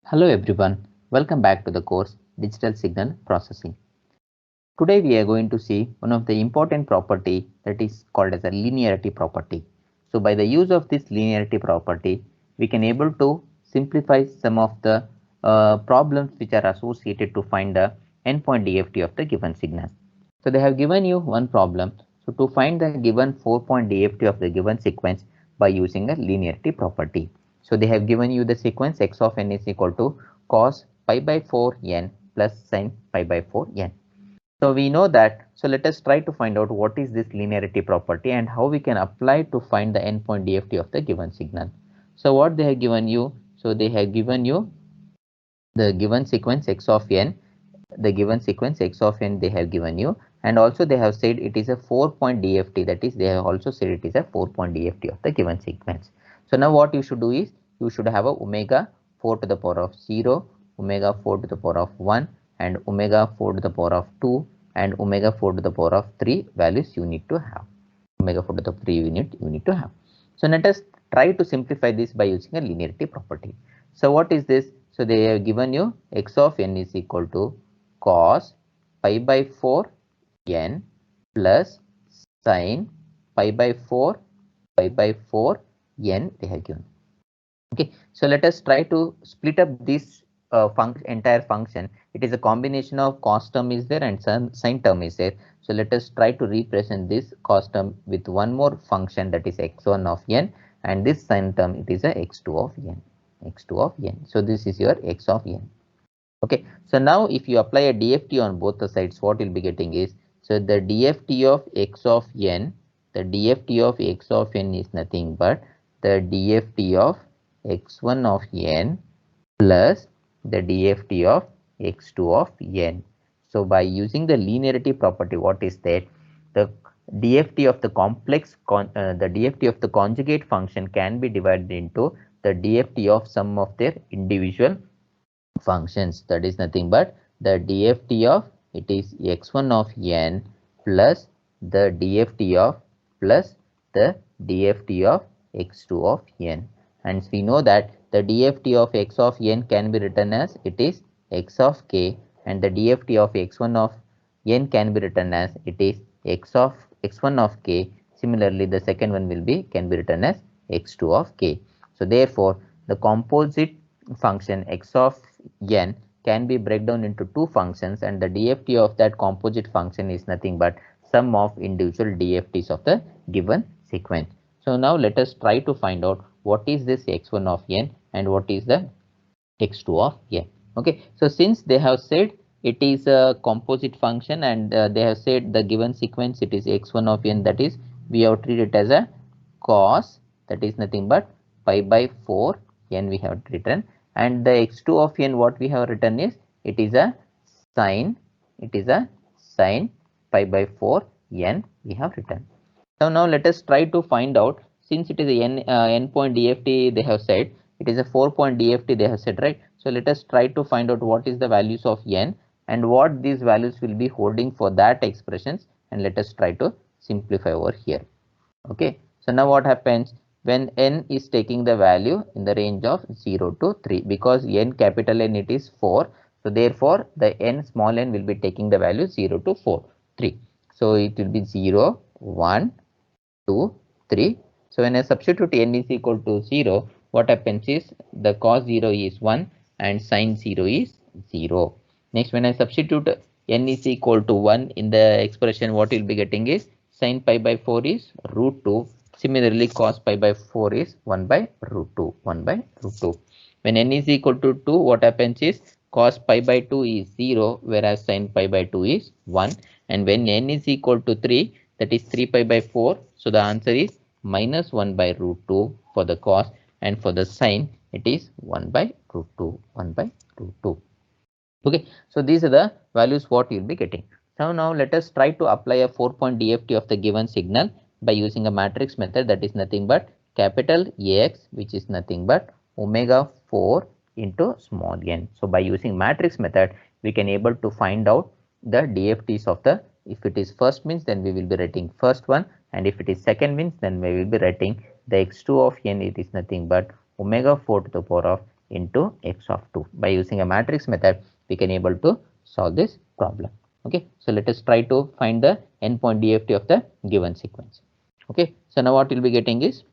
Hello everyone, welcome back to the course Digital Signal Processing. Today we are going to see one of the important property that is called as a linearity property. So by the use of this linearity property, we can able to simplify some of the problems which are associated to find the endpoint DFT of the given signal. So they have given you one problem. So to find the given 4-point DFT of the given sequence by using a linearity property. So they have given you the sequence x of n is equal to cos pi by 4 n plus sin pi by 4 n. So we know that. So let us try to find out what is this linearity property and how we can apply to find the endpoint DFT of the given signal. So what they have given you? So they have given you the given sequence x of n, the given sequence x of n they have given you, and also they have said it is a 4-point DFT, that is they have also said it is a 4-point DFT of the given sequence. So now what you should do is you should have a omega 4 to the power of 0, omega 4 to the power of 1 and omega 4 to the power of 2 and omega 4 to the power of 3 values you need to have. Omega 4 to the 3 you need to have. So let us try to simplify this by using a linearity property. So what is this? So they have given you x of n is equal to cos pi by 4 n plus sin pi by 4 n they have given. Okay, so let us try to split up this entire function. It is a combination of cos term is there and sin term is there. So let us try to represent this cos term with one more function, that is x1 of n, and this sin term it is a x2 of n, x2 of n. So this is your x of n. Okay, so now if you apply a DFT on both the sides, what you'll be getting is, so the DFT of x of n, the DFT of x of n is nothing but the DFT of x1 of n plus the DFT of x2 of n. So by using the linearity property, what is that? The DFT of the the DFT of the conjugate function can be divided into the DFT of some of their individual functions, that is nothing but the DFT of it is x1 of n plus the DFT of plus the DFT of x2 of n. And we know that the DFT of x of n can be written as it is x of k, and the DFT of x1 of n can be written as it is x1 of k. Similarly, the second one will be can be written as x2 of k. So therefore the composite function x of n can be break down into two functions, and the DFT of that composite function is nothing but sum of individual DFTs of the given sequence. So now let us try to find out what is this x1 of n and what is the x2 of n. Okay, so since they have said it is a composite function and they have said the given sequence it is x1 of n, that is we have treated it as a cos, that is nothing but pi by 4 n we have written, and the x2 of n what we have written is it is a sin, it is a sin pi by 4 n we have written. So now let us try to find out, since it is a n point DFT they have said it is a 4-point DFT they have said, right? So let us try to find out what is the values of n and what these values will be holding for that expressions, and let us try to simplify over here. Okay, so now what happens when n is taking the value in the range of 0 to 3, because n capital N it is 4, so therefore the n small n will be taking the value 0 to 4 3. So it will be 0 1 2 3. So when I substitute n is equal to 0, what happens is the cos 0 is 1 and sin 0 is 0. Next, when I substitute n is equal to 1 in the expression, what you will be getting is sin pi by 4 is root 2. Similarly, cos pi by 4 is 1 by root 2. 1 by root 2. When n is equal to 2, what happens is cos pi by 2 is 0, whereas sin pi by 2 is 1. And when n is equal to 3, that is 3 pi by 4. So the answer is minus 1 by root 2 for the cos, and for the sin it is 1 by root 2. 1 by root 2. Okay, so these are the values what you will be getting. So now let us try to apply a 4-point DFT of the given signal by using a matrix method, that is nothing but capital AX, which is nothing but omega 4 into small n. So by using matrix method we can able to find out the DFTs of the, if it is first means then we will be writing first one, and if it is second means then we will be writing the x2 of n, it is nothing but omega 4 to the power of into x of 2. By using a matrix method, we can able to solve this problem. Okay, so let us try to find the endpoint DFT of the given sequence. Okay, so now what you'll be getting is,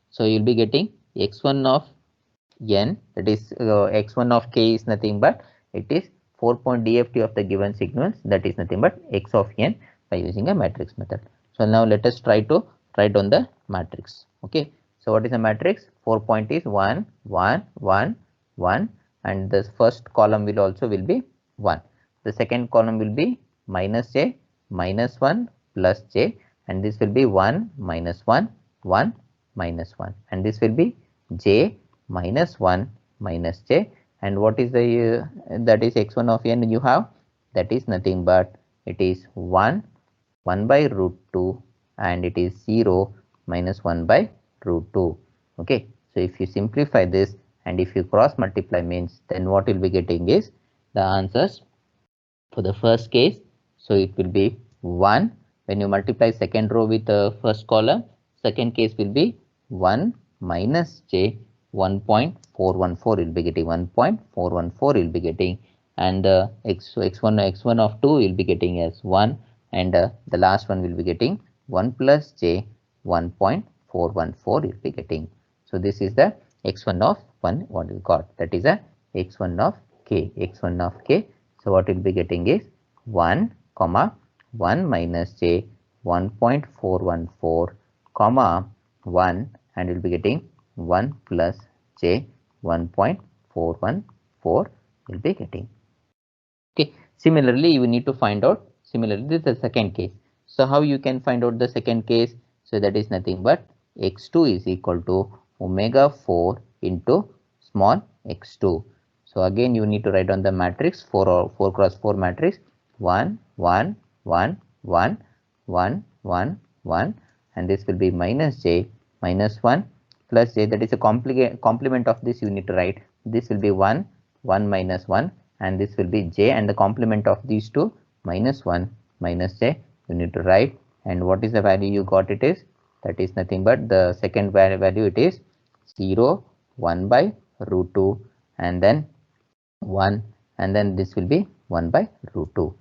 so you'll be getting x1 of n, that is x1 of k is nothing but it is 4-point DFT of the given sequence, that is nothing but x of n by using a matrix method. So now let us try to write on the matrix. Okay, so what is the matrix? 4 point is 1 1 1 1, and the first column will be 1. The second column will be minus j minus 1 plus j, and this will be 1 minus 1 1 minus 1, and this will be j minus 1 minus j. And what is the that is x1 of n you have, that is nothing but it is 1 by root 2, and it is 0 minus 1 by root 2. Okay, so if you simplify this and if you cross multiply means, then what you'll be getting is the answers for the first case. So it will be 1 when you multiply second row with the first column. Second case will be 1 minus j 1.414, will be getting 1.414 will be getting, and x1 of 2 will be getting as 1, and the last one will be getting 1 plus j 1.414 will be getting. So this is the x1 of 1 what we got, that is a x1 of k, x1 of k. So what will be getting is 1 comma 1 minus j 1.414 comma 1, and will be getting 1 plus j 1.414 will be getting. Okay, similarly you need to find out similarly this is the second case. So how you can find out the second case? So that is nothing but x2 is equal to omega 4 into small x2. So again you need to write on the matrix 4 cross 4 matrix 1 1 1 1 1 1 1, and this will be minus j minus 1 plus j, that is a complement of this you need to write. This will be 1 1 minus 1, and this will be j, and the complement of these two minus 1 minus j you need to write. And what is the value you got? It is, that is nothing but the second value, it is 0 1 by root 2, and then 1, and then this will be 1 by root 2. So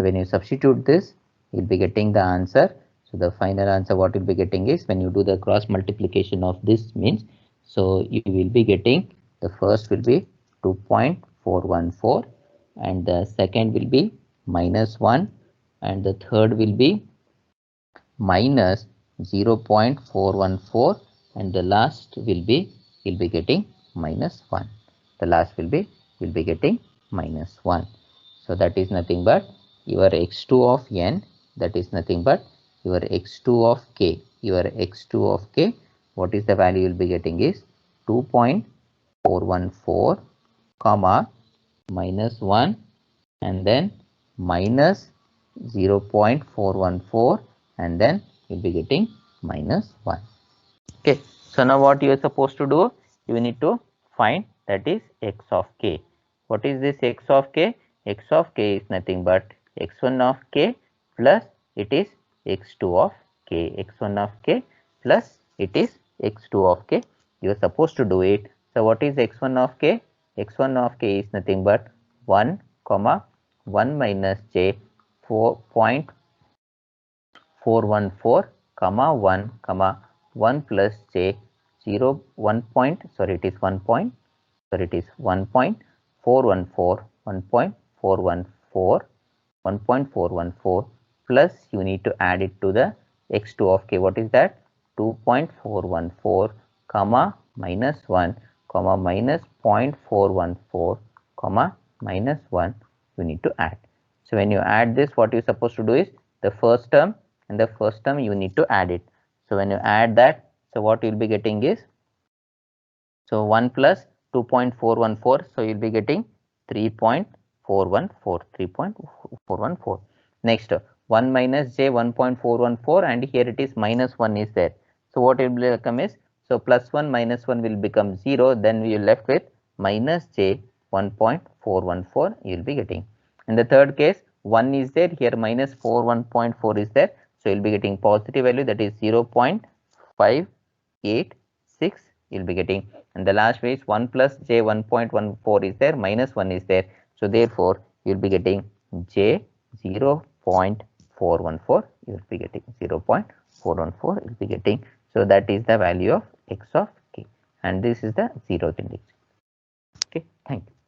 when you substitute this, you'll be getting the answer. So the final answer what you'll be getting is, when you do the cross multiplication of this means, so you will be getting, the first will be 2.414, and the second will be minus 1, and the third will be minus 0.414, and the last will be, you'll be getting minus 1. The last will be getting minus 1. So that is nothing but your x2 of n, that is nothing but your x2 of k, your x2 of k, what is the value you'll be getting is 2.414 comma minus 1, and then minus 0.414, and then you'll be getting minus 1. Okay, so now what you are supposed to do, you need to find, that is x of k. What is this x of k? X of k is nothing but x1 of k plus it is x2 of k, x1 of k plus it is x2 of k. You are supposed to do it. So what is x1 of k? X1 of k is nothing but 1 comma 1 minus j 4.414 comma 1 comma 1 plus j 0 1 point, sorry it is 1 point, sorry it is 1.414 1.414 plus you need to add it to the x2 of k. What is that? 2.414 comma minus 1 comma minus 0.414 comma minus 1 you need to add. So when you add this, what you're supposed to do is, the first term and the first term you need to add it. So when you add that, so what you'll be getting is, so 1 plus 2.414, so you'll be getting 3.414. Next 1 minus j 1.414, and here it is minus 1 is there. So what it will become is, so plus 1 minus 1 will become 0, then we are left with minus j 1.414 you will be getting. In the third case 1 is there, here minus 1.4 is there, so you will be getting positive value, that is 0.586 you will be getting. and the last way is 1 plus j 1.14 is there, minus 1 is there. So therefore you will be getting j 0.414, you will be getting 0.414, you will be getting. So that is the value of x of k, and this is the zeroth index. Okay, thank you.